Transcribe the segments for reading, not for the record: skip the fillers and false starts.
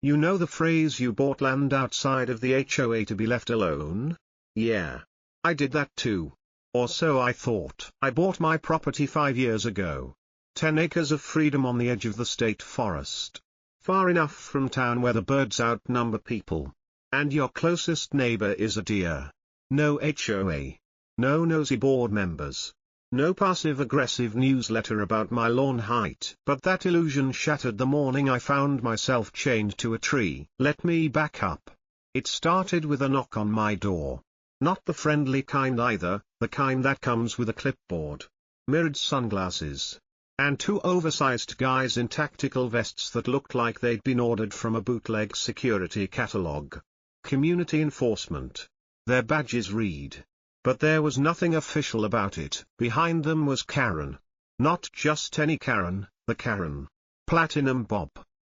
You know the phrase "you bought land outside of the HOA to be left alone"? Yeah. I did that too. Or so I thought. I bought my property 5 years ago. 10 acres of freedom on the edge of the state forest. Far enough from town where the birds outnumber people. And your closest neighbor is a deer. No HOA. No nosy board members. No passive-aggressive newsletter about my lawn height. But that illusion shattered the morning I found myself chained to a tree. Let me back up. It started with a knock on my door. Not the friendly kind either, the kind that comes with a clipboard, mirrored sunglasses, and 2 oversized guys in tactical vests that looked like they'd been ordered from a bootleg security catalog. Community enforcement. Their badges read. But there was nothing official about it. Behind them was Karen. Not just any Karen, the Karen. Platinum bob.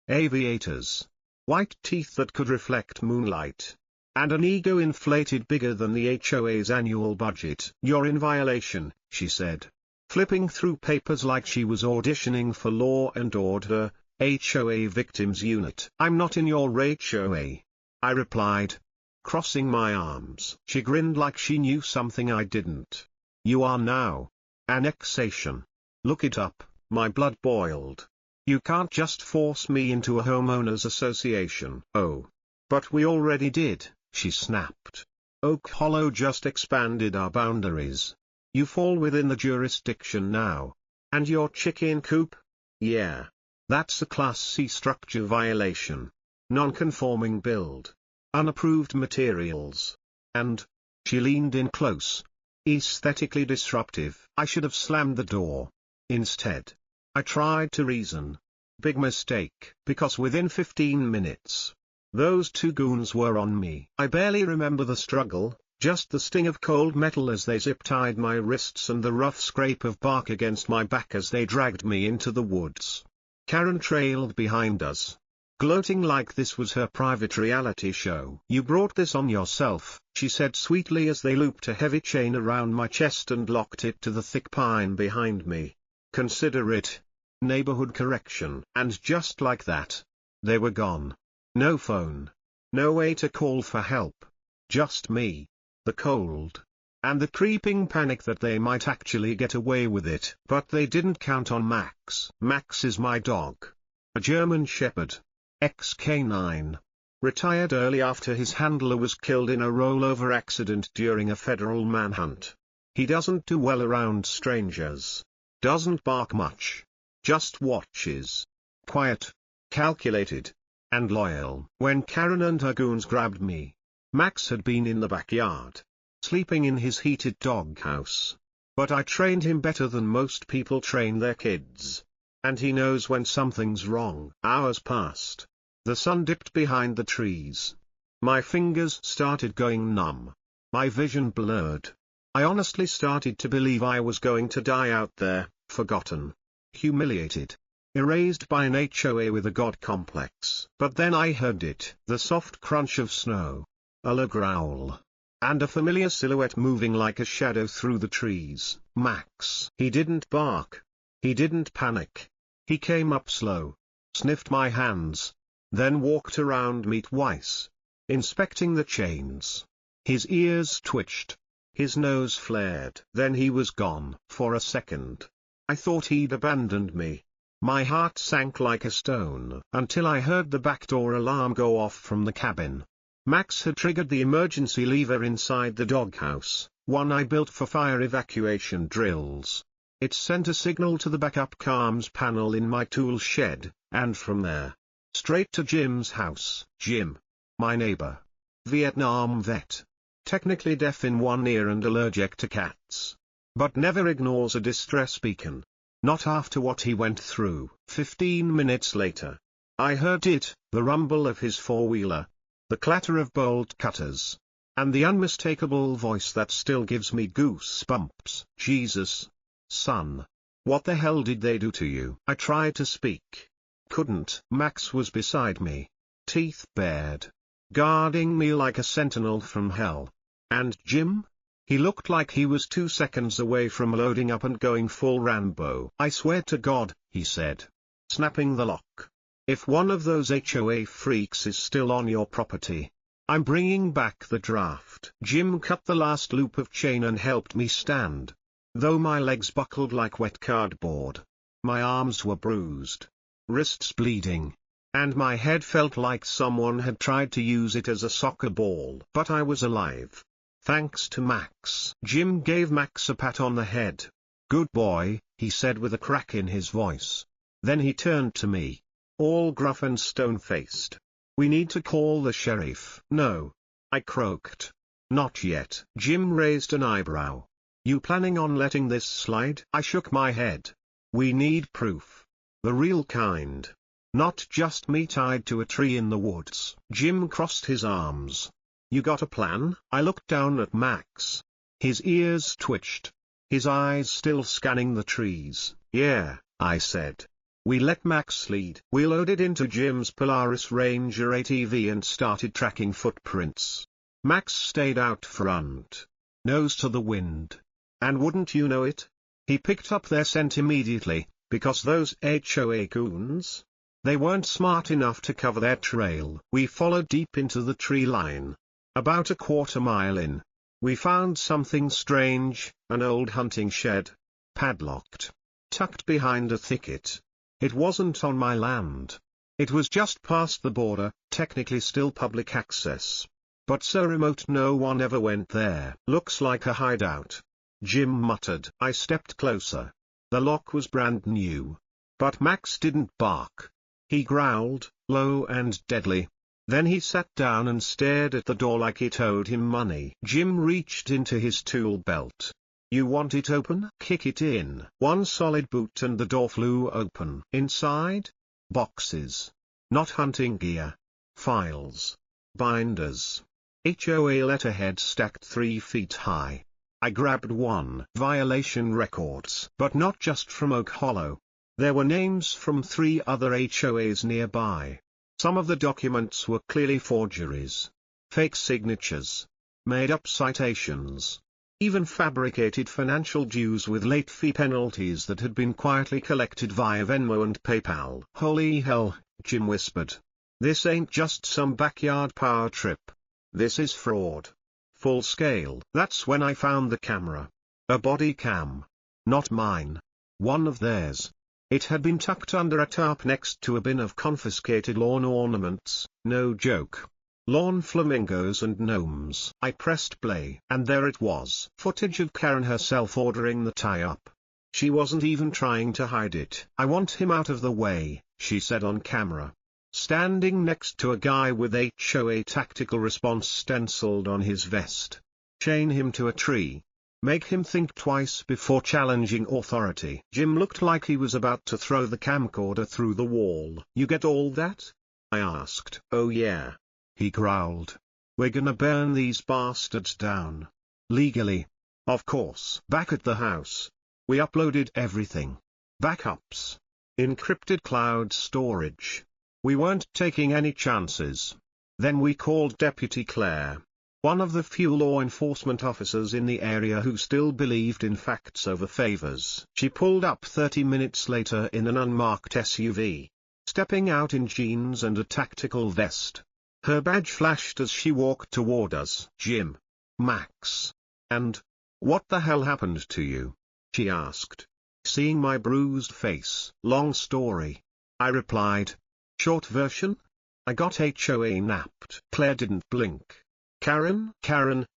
Aviators. White teeth that could reflect moonlight. And an ego inflated bigger than the HOA's annual budget. "You're in violation," she said. Flipping through papers like she was auditioning for Law and Order, HOA Victims Unit. "I'm not in your HOA," I replied, crossing my arms. She grinned like she knew something I didn't. "You are now." Annexation. Look it up. My blood boiled. "You can't just force me into a homeowners association." "Oh. But we already did," she snapped. "Oak Hollow just expanded our boundaries. You fall within the jurisdiction now. And your chicken coop? Yeah. That's a Class C structure violation. Non-conforming build. Unapproved materials. And," she leaned in close, "aesthetically disruptive." I should have slammed the door. Instead, I tried to reason. Big mistake. Because within 15 minutes, those 2 goons were on me. I barely remember the struggle, just the sting of cold metal as they zip-tied my wrists and the rough scrape of bark against my back as they dragged me into the woods. Karen trailed behind us, gloating like this was her private reality show. "You brought this on yourself," she said sweetly as they looped a heavy chain around my chest and locked it to the thick pine behind me. "Consider it neighborhood correction." And just like that, they were gone. No phone. No way to call for help. Just me. The cold. And the creeping panic that they might actually get away with it. But they didn't count on Max. Max is my dog. A German Shepherd. Ex-K9. Retired early after his handler was killed in a rollover accident during a federal manhunt. He doesn't do well around strangers. Doesn't bark much. Just watches. Quiet. Calculated. And loyal. When Karen and her goons grabbed me, Max had been in the backyard, sleeping in his heated doghouse. But I trained him better than most people train their kids. And he knows when something's wrong. Hours passed. The sun dipped behind the trees. My fingers started going numb. My vision blurred. I honestly started to believe I was going to die out there, forgotten, humiliated, erased by an HOA with a god complex. But then I heard it. The soft crunch of snow. A low growl. And a familiar silhouette moving like a shadow through the trees. Max. He didn't bark. He didn't panic. He came up slow, sniffed my hands, then walked around me twice, inspecting the chains. His ears twitched. His nose flared. Then he was gone. For a second, I thought he'd abandoned me. My heart sank like a stone. Until I heard the back door alarm go off from the cabin. Max had triggered the emergency lever inside the doghouse, one I built for fire evacuation drills. It sent a signal to the backup comms panel in my tool shed, and from there, straight to Jim's house. Jim. My neighbor. Vietnam vet. Technically deaf in one ear and allergic to cats. But never ignores a distress beacon. Not after what he went through. 15 minutes later, I heard it, the rumble of his four-wheeler, the clatter of bolt cutters, and the unmistakable voice that still gives me goosebumps. "Jesus, son. What the hell did they do to you?" I tried to speak. Couldn't. Max was beside me, teeth bared, guarding me like a sentinel from hell. And Jim? He looked like he was 2 seconds away from loading up and going full Rambo. "I swear to God," he said, snapping the lock, If one of those HOA freaks is still on your property, I'm bringing back the draft. Jim cut the last loop of chain and helped me stand. Though my legs buckled like wet cardboard, my arms were bruised, wrists bleeding, and my head felt like someone had tried to use it as a soccer ball. But I was alive. Thanks to Max. Jim gave Max a pat on the head. "Good boy," he said with a crack in his voice. Then he turned to me, all gruff and stone-faced. "We need to call the sheriff." "No," I croaked. "Not yet." Jim raised an eyebrow. "You planning on letting this slide?" I shook my head. "We need proof. The real kind. Not just me tied to a tree in the woods." Jim crossed his arms. "You got a plan?" I looked down at Max. His ears twitched, his eyes still scanning the trees. "Yeah," I said. We let Max lead. We loaded into Jim's Polaris Ranger ATV and started tracking footprints. Max stayed out front, nose to the wind. And wouldn't you know it, he picked up their scent immediately, because those HOA goons, they weren't smart enough to cover their trail. We followed deep into the tree line. About a quarter-mile in, we found something strange, an old hunting shed, padlocked, tucked behind a thicket. It wasn't on my land. It was just past the border, technically still public access, but so remote no one ever went there. "Looks like a hideout," Jim muttered. I stepped closer. The lock was brand new. But Max didn't bark. He growled, low and deadly. Then he sat down and stared at the door like it owed him money. Jim reached into his tool belt. "You want it open? Kick it in." One solid boot and the door flew open. Inside? Boxes. Not hunting gear. Files. Binders. HOA letterhead stacked 3 feet high. I grabbed one. Violation records. But not just from Oak Hollow. There were names from 3 other HOAs nearby. Some of the documents were clearly forgeries. Fake signatures. Made-up citations. Even fabricated financial dues with late fee penalties that had been quietly collected via Venmo and PayPal. "Holy hell," Jim whispered. "This ain't just some backyard power trip. This is fraud. Full scale." That's when I found the camera. A body cam. Not mine. One of theirs. It had been tucked under a tarp next to a bin of confiscated lawn ornaments. No joke. Lawn flamingos and gnomes. I pressed play. And there it was. Footage of Karen herself ordering the tie-up. She wasn't even trying to hide it. "I want him out of the way," she said on camera. Standing next to a guy with HOA tactical response stenciled on his vest. "Chain him to a tree. Make him think twice before challenging authority." Jim looked like he was about to throw the camcorder through the wall. "You get all that?" I asked. "Oh yeah," he growled. "We're gonna burn these bastards down. Legally. Of course." Back at the house, we uploaded everything. Backups. Encrypted cloud storage. We weren't taking any chances. Then we called Deputy Claire, one of the few law enforcement officers in the area who still believed in facts over favors. She pulled up 30 minutes later in an unmarked SUV, stepping out in jeans and a tactical vest. Her badge flashed as she walked toward us. "Jim. Max. And, what the hell happened to you?" she asked, seeing my bruised face. "Long story," I replied. "Short version? I got HOA napped." Claire didn't blink. Karen,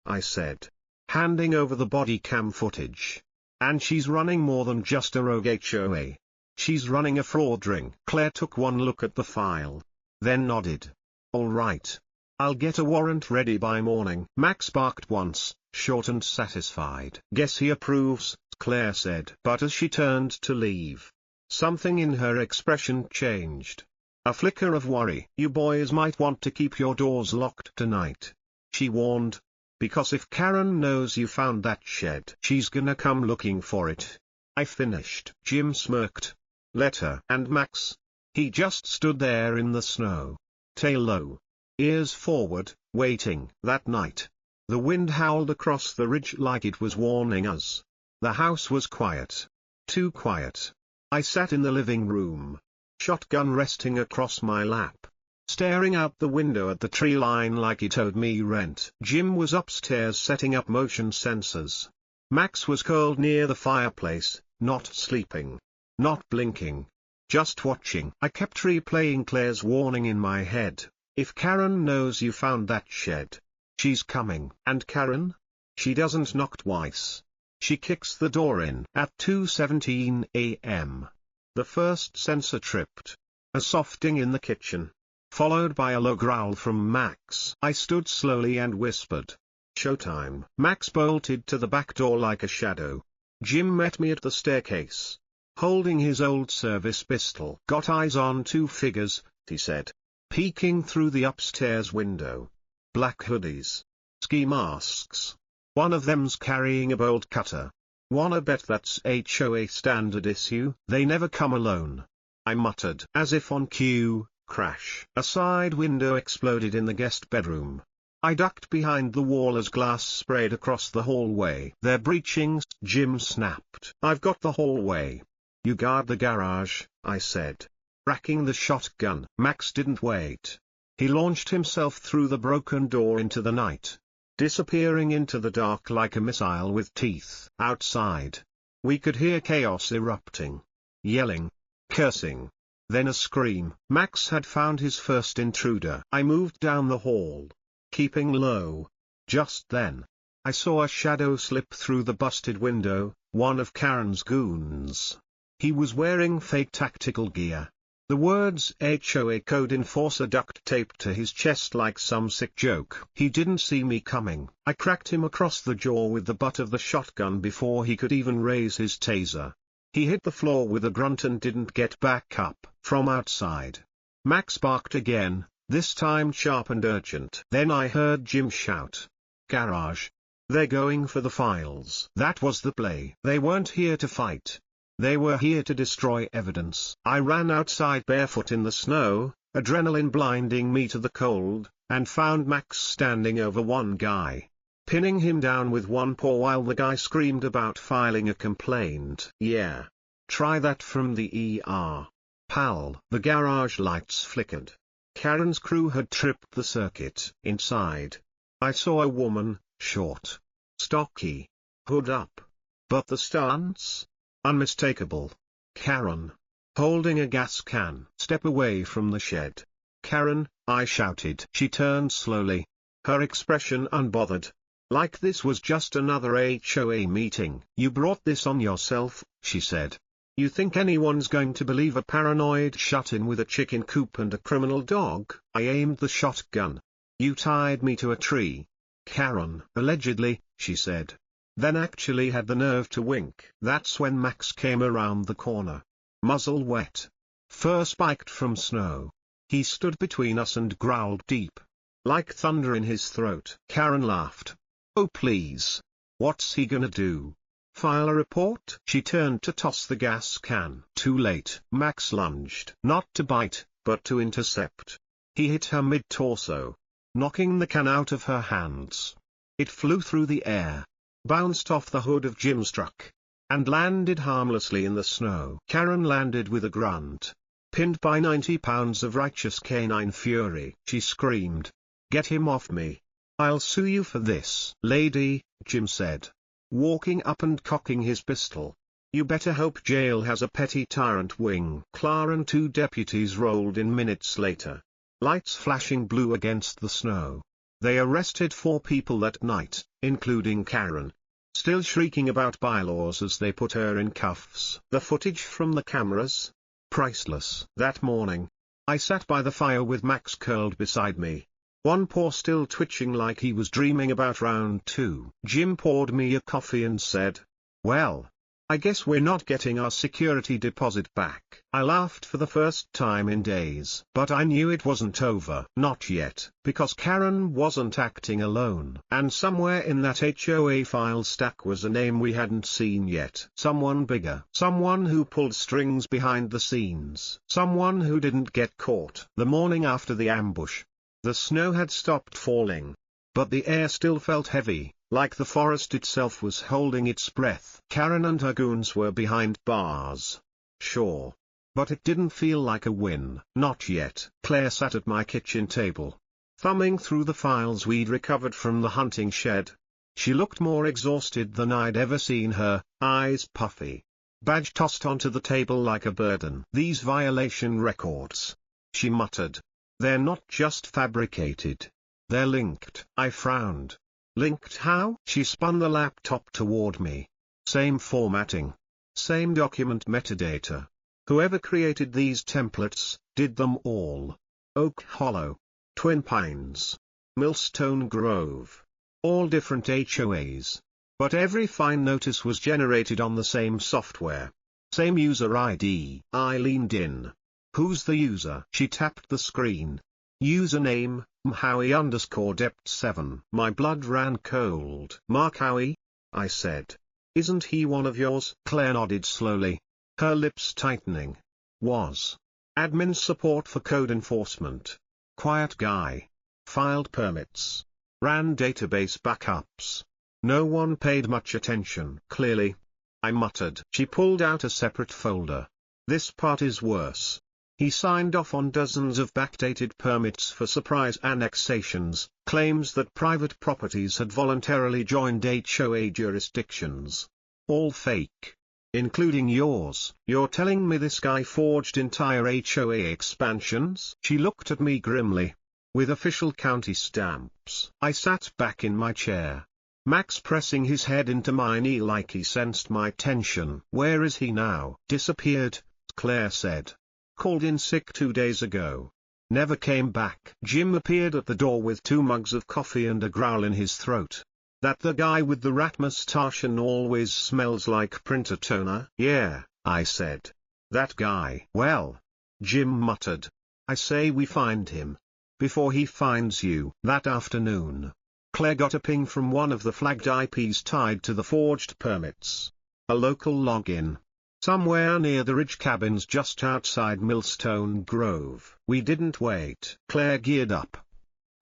I said, handing over the body cam footage. "And she's running more than just a rogue HOA. She's running a fraud ring." Claire took one look at the file, then nodded. "All right. I'll get a warrant ready by morning." Max barked once, short and satisfied. "Guess he approves," Claire said. But as she turned to leave, something in her expression changed. A flicker of worry. "You boys might want to keep your doors locked tonight," she warned. "Because if Karen knows you found that shed, she's gonna come looking for it." I finished. Jim smirked. "Let her." And Max? He just stood there in the snow, tail low, ears forward, waiting. That night, the wind howled across the ridge like it was warning us. The house was quiet. Too quiet. I sat in the living room, shotgun resting across my lap. Staring out the window at the tree line like it owed me rent. Jim was upstairs setting up motion sensors. Max was curled near the fireplace, not sleeping, not blinking, just watching. I kept replaying Claire's warning in my head. If Karen knows you found that shed, she's coming. And Karen? She doesn't knock twice. She kicks the door in. At 2:17 a.m. The first sensor tripped. A softing in the kitchen, followed by a low growl from Max. I stood slowly and whispered, "Showtime." Max bolted to the back door like a shadow. Jim met me at the staircase, holding his old service pistol. "Got eyes on two figures," he said, peeking through the upstairs window. "Black hoodies, ski masks. One of them's carrying a bolt cutter. Wanna bet that's HOA standard issue? They never come alone." I muttered. As if on cue, crash. A side window exploded in the guest bedroom. I ducked behind the wall as glass sprayed across the hallway. "They're breaching," Jim snapped. "I've got the hallway. You guard the garage," I said, racking the shotgun. Max didn't wait. He launched himself through the broken door into the night, disappearing into the dark like a missile with teeth. Outside, we could hear chaos erupting. Yelling, cursing, then a scream. Max had found his first intruder. I moved down the hall, keeping low. Just then, I saw a shadow slip through the busted window, one of Karen's goons. He was wearing fake tactical gear. The words HOA code enforcer duct taped to his chest like some sick joke. He didn't see me coming. I cracked him across the jaw with the butt of the shotgun before he could even raise his taser. He hit the floor with a grunt and didn't get back up. From outside, Max barked again, this time sharp and urgent. Then I heard Jim shout, "Garage! They're going for the files." That was the play. They weren't here to fight. They were here to destroy evidence. I ran outside barefoot in the snow, adrenaline blinding me to the cold, and found Max standing over one guy, pinning him down with one paw while the guy screamed about filing a complaint. "Yeah. Try that from the ER, pal." The garage lights flickered. Karen's crew had tripped the circuit. Inside, I saw a woman, short, stocky, hood up. But the stance? Unmistakable. Karen, holding a gas can. "Step away from the shed, Karen," I shouted. She turned slowly, her expression unbothered, like this was just another HOA meeting. "You brought this on yourself," she said. "You think anyone's going to believe a paranoid shut-in with a chicken coop and a criminal dog?" I aimed the shotgun. "You tied me to a tree, Karen." "Allegedly," she said, then actually had the nerve to wink. That's when Max came around the corner, muzzle wet, fur spiked from snow. He stood between us and growled deep, like thunder in his throat. Karen laughed. "Oh please. What's he gonna do? File a report?" She turned to toss the gas can. Too late. Max lunged, not to bite, but to intercept. He hit her mid-torso, knocking the can out of her hands. It flew through the air, bounced off the hood of Jim's truck, and landed harmlessly in the snow. Karen landed with a grunt, pinned by 90 pounds of righteous canine fury. She screamed, "Get him off me. I'll sue you for this." "Lady," Jim said, walking up and cocking his pistol, "you better hope jail has a petty tyrant wing." Clara and two deputies rolled in minutes later, lights flashing blue against the snow. They arrested 4 people that night, including Karen, still shrieking about bylaws as they put her in cuffs. The footage from the cameras? Priceless. That morning, I sat by the fire with Max curled beside me, one paw still twitching like he was dreaming about round 2. Jim poured me a coffee and said, "Well, I guess we're not getting our security deposit back." I laughed for the first time in days. But I knew it wasn't over. Not yet. Because Karen wasn't acting alone. And somewhere in that HOA file stack was a name we hadn't seen yet. Someone bigger. Someone who pulled strings behind the scenes. Someone who didn't get caught. The morning after the ambush, the snow had stopped falling, but the air still felt heavy, like the forest itself was holding its breath. Karen and her goons were behind bars, sure, But it didn't feel like a win. Not yet. Claire sat at my kitchen table, thumbing through the files we'd recovered from the hunting shed. She looked more exhausted than I'd ever seen her, eyes puffy. Badge tossed onto the table like a burden. "These violation records," she muttered. "They're not just fabricated. They're linked." I frowned. "Linked how?" She spun the laptop toward me. "Same formatting. Same document metadata. Whoever created these templates, did them all. Oak Hollow, Twin Pines, Millstone Grove. All different HOAs. But every fine notice was generated on the same software. Same user ID. I leaned in. "Who's the user?" She tapped the screen. "Username, mhowie_dept7. My blood ran cold. "Mark Howie?" I said. "Isn't he one of yours?" Claire nodded slowly, her lips tightening. "Was. Admin support for code enforcement. Quiet guy. Filed permits. Ran database backups. No one paid much attention." "Clearly," I muttered. She pulled out a separate folder. "This part is worse. He signed off on dozens of backdated permits for surprise annexations, claims that private properties had voluntarily joined HOA jurisdictions. All fake. Including yours." "You're telling me this guy forged entire HOA expansions?" She looked at me grimly. "With official county stamps." I sat back in my chair, Max pressing his head into my knee like he sensed my tension. "Where is he now?" "Disappeared," Claire said. "Called in sick 2 days ago. Never came back." Jim appeared at the door with 2 mugs of coffee and a growl in his throat. "That the guy with the rat mustache and always smells like printer toner?" "Yeah," I said. "That guy." "Well," Jim muttered, "I say we find him. Before he finds you." That afternoon, Claire got a ping from one of the flagged IPs tied to the forged permits. A local login. Somewhere near the ridge cabins just outside Millstone Grove. We didn't wait. Claire geared up.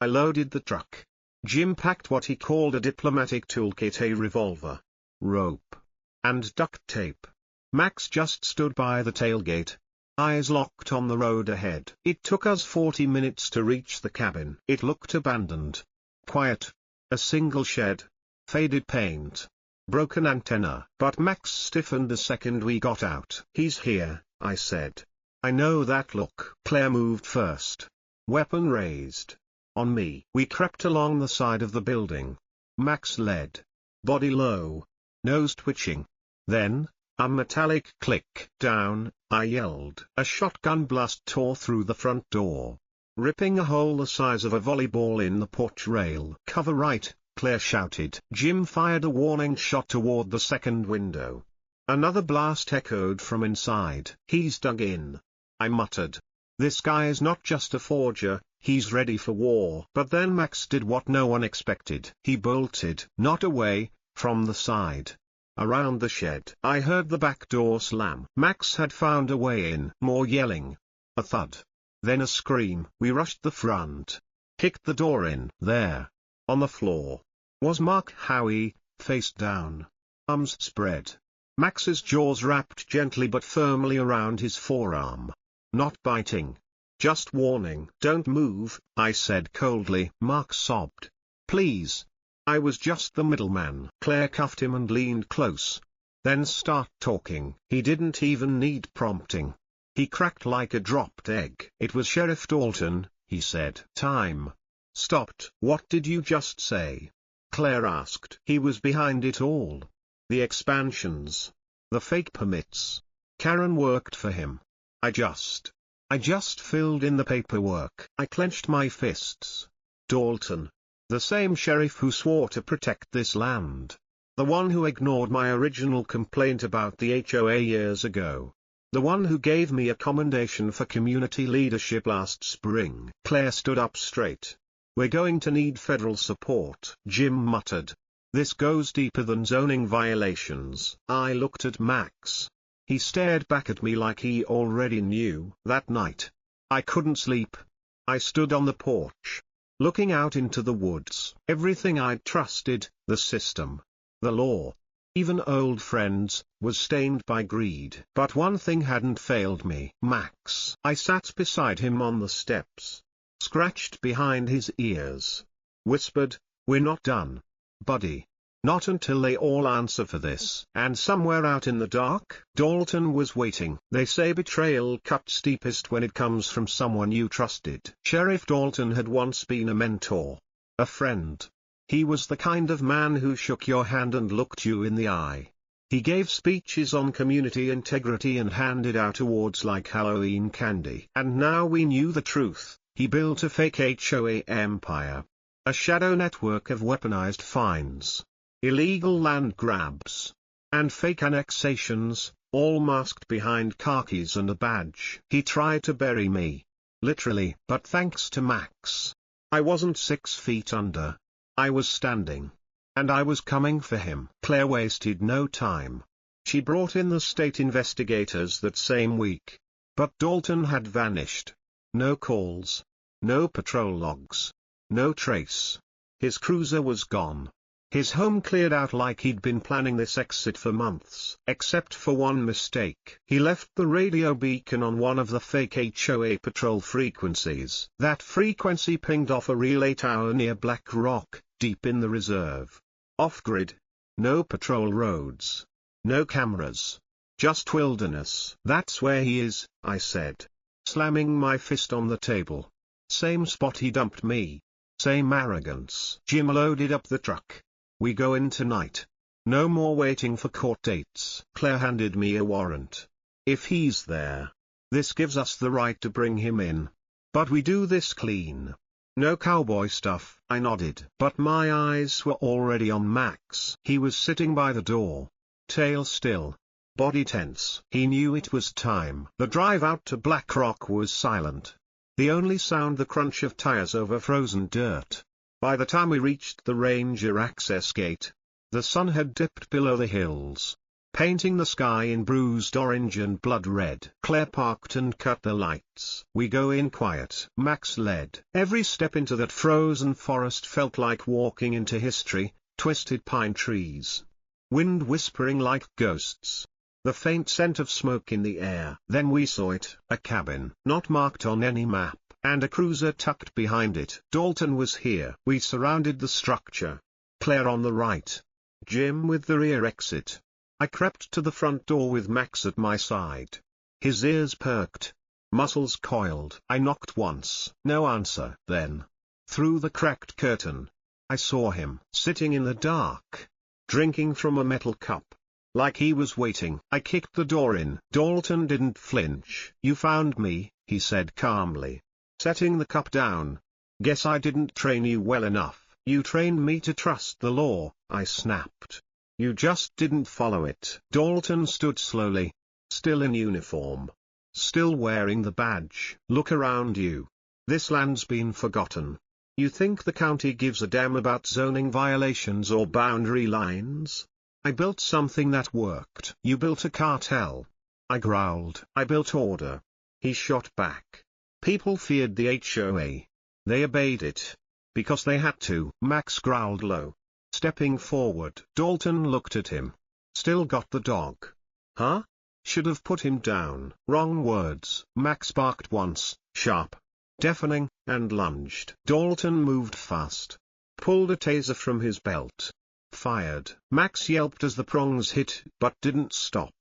I loaded the truck. Jim packed what he called a diplomatic toolkit, a revolver, rope, and duct tape. Max just stood by the tailgate, eyes locked on the road ahead. It took us 40 minutes to reach the cabin. It looked abandoned. Quiet. A single shed. Faded paint. Broken antenna. But Max stiffened the second we got out. "He's here," I said. "I know that look." Claire moved first. Weapon raised. On me. We crept along the side of the building. Max led. Body low. Nose twitching. Then, a metallic click. "Down," I yelled. A shotgun blast tore through the front door, ripping a hole the size of a volleyball in the porch rail. "Cover right," Claire shouted. Jim fired a warning shot toward the second window. Another blast echoed from inside. "He's dug in," I muttered. "This guy is not just a forger, he's ready for war." But then Max did what no one expected. He bolted. Not away, from the side. Around the shed. I heard the back door slam. Max had found a way in. More yelling. A thud. Then a scream. We rushed the front. Kicked the door in. There, on the floor, was Mark Howie, face down. Arms spread. Max's jaws wrapped gently but firmly around his forearm. Not biting. Just warning. "Don't move," I said coldly. Mark sobbed. "Please. I was just the middleman." Claire cuffed him and leaned close. "Then start talking." He didn't even need prompting. He cracked like a dropped egg. "It was Sheriff Dalton," he said. Time stopped. "What did you just say?" Claire asked. "He was behind it all. The expansions. The fake permits. Karen worked for him. I just filled in the paperwork." I clenched my fists. Dalton. The same sheriff who swore to protect this land. The one who ignored my original complaint about the HOA years ago. The one who gave me a commendation for community leadership last spring. Claire stood up straight. "We're going to need federal support," Jim muttered. "This goes deeper than zoning violations." I looked at Max. He stared back at me like he already knew. That night, I couldn't sleep. I stood on the porch, looking out into the woods. Everything I'd trusted, the system, the law, even old friends, was stained by greed. But one thing hadn't failed me. Max. I sat beside him on the steps, scratched behind his ears, whispered, "We're not done, buddy. Not until they all answer for this." And somewhere out in the dark, Dalton was waiting. They say betrayal cuts deepest when it comes from someone you trusted. Sheriff Dalton had once been a mentor, a friend. He was the kind of man who shook your hand and looked you in the eye. He gave speeches on community integrity and handed out awards like Halloween candy. And now we knew the truth. He built a fake HOA empire. A shadow network of weaponized fines, illegal land grabs, and fake annexations, all masked behind khakis and a badge. He tried to bury me, literally. But thanks to Max, I wasn't 6 feet under. I was standing. And I was coming for him. Claire wasted no time. She brought in the state investigators that same week. But Dalton had vanished. No calls. No patrol logs. No trace. His cruiser was gone. His home cleared out like he'd been planning this exit for months. Except for one mistake. He left the radio beacon on one of the fake HOA patrol frequencies. That frequency pinged off a relay tower near Black Rock, deep in the reserve. Off-grid. No patrol roads. No cameras. Just wilderness. "That's where he is," I said, slamming my fist on the table. "Same spot he dumped me. Same arrogance." Jim loaded up the truck. "We go in tonight. No more waiting for court dates." Claire handed me a warrant. "If he's there, this gives us the right to bring him in. But we do this clean. No cowboy stuff." I nodded. But my eyes were already on Max. He was sitting by the door, tail still, body tense. He knew it was time. The drive out to Black Rock was silent. The only sound the crunch of tires over frozen dirt. By the time we reached the ranger access gate, the sun had dipped below the hills, painting the sky in bruised orange and blood red. Claire parked and cut the lights. "We go in quiet." Max led. Every step into that frozen forest felt like walking into history. Twisted pine trees, wind whispering like ghosts, the faint scent of smoke in the air. Then we saw it, a cabin, not marked on any map, and a cruiser tucked behind it. Dalton was here. We surrounded the structure. Claire on the right, Jim with the rear exit. I crept to the front door with Max at my side. His ears perked, muscles coiled. I knocked once. No answer. Then, through the cracked curtain, I saw him sitting in the dark, drinking from a metal cup, like he was waiting. I kicked the door in. Dalton didn't flinch. "You found me," he said calmly, setting the cup down. "Guess I didn't train you well enough." "You trained me to trust the law," I snapped. "You just didn't follow it." Dalton stood slowly, still in uniform, still wearing the badge. "Look around you. This land's been forgotten. You think the county gives a damn about zoning violations or boundary lines? I built something that worked." "You built a cartel," I growled. "I built order." He shot back. "People feared the HOA. They obeyed it, because they had to." Max growled low, stepping forward. Dalton looked at him. "Still got the dog? Huh? Should have put him down." "Wrong words." Max barked once, sharp, deafening, and lunged. Dalton moved fast, pulled a taser from his belt, fired. Max yelped as the prongs hit, but didn't stop.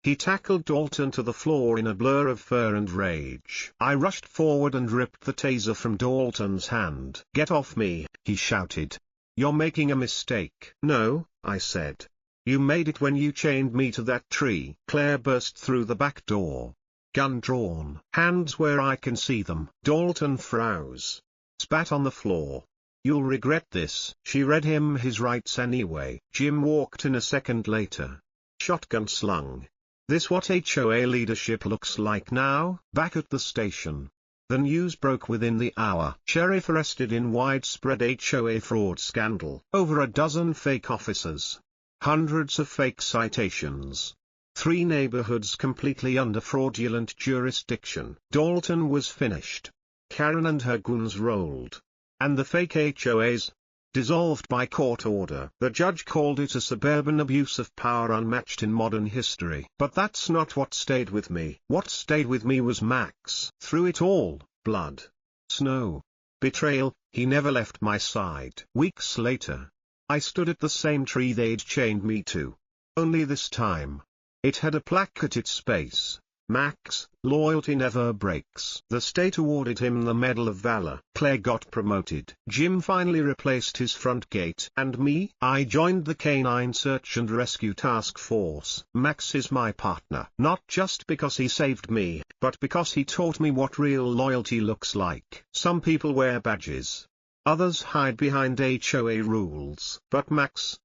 He tackled Dalton to the floor in a blur of fur and rage. I rushed forward and ripped the taser from Dalton's hand. "Get off me," he shouted. "You're making a mistake." "No," I said. "You made it when you chained me to that tree." Claire burst through the back door, gun drawn, hands where I can see them. Dalton froze, spat on the floor. "You'll regret this." She read him his rights anyway. Jim walked in a second later, shotgun slung. "This what HOA leadership looks like now?" Back at the station, the news broke within the hour. Sheriff arrested in widespread HOA fraud scandal. Over a dozen fake officers. Hundreds of fake citations. 3 neighborhoods completely under fraudulent jurisdiction. Dalton was finished. Karen and her goons rolled. And the fake HOAs? dissolved by court order. The judge called it a suburban abuse of power unmatched in modern history. But that's not what stayed with me. What stayed with me was Max. Through it all, blood, snow, betrayal, he never left my side. Weeks later, I stood at the same tree they'd chained me to. Only this time, it had a plaque at its base: Max, loyalty never breaks. The state awarded him the Medal of Valor. Claire got promoted. Jim finally replaced his front gate. And me? I joined the Canine Search and Rescue Task Force. Max is my partner. Not just because he saved me, but because he taught me what real loyalty looks like. Some people wear badges. Others hide behind HOA rules. But Max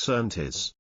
earned his.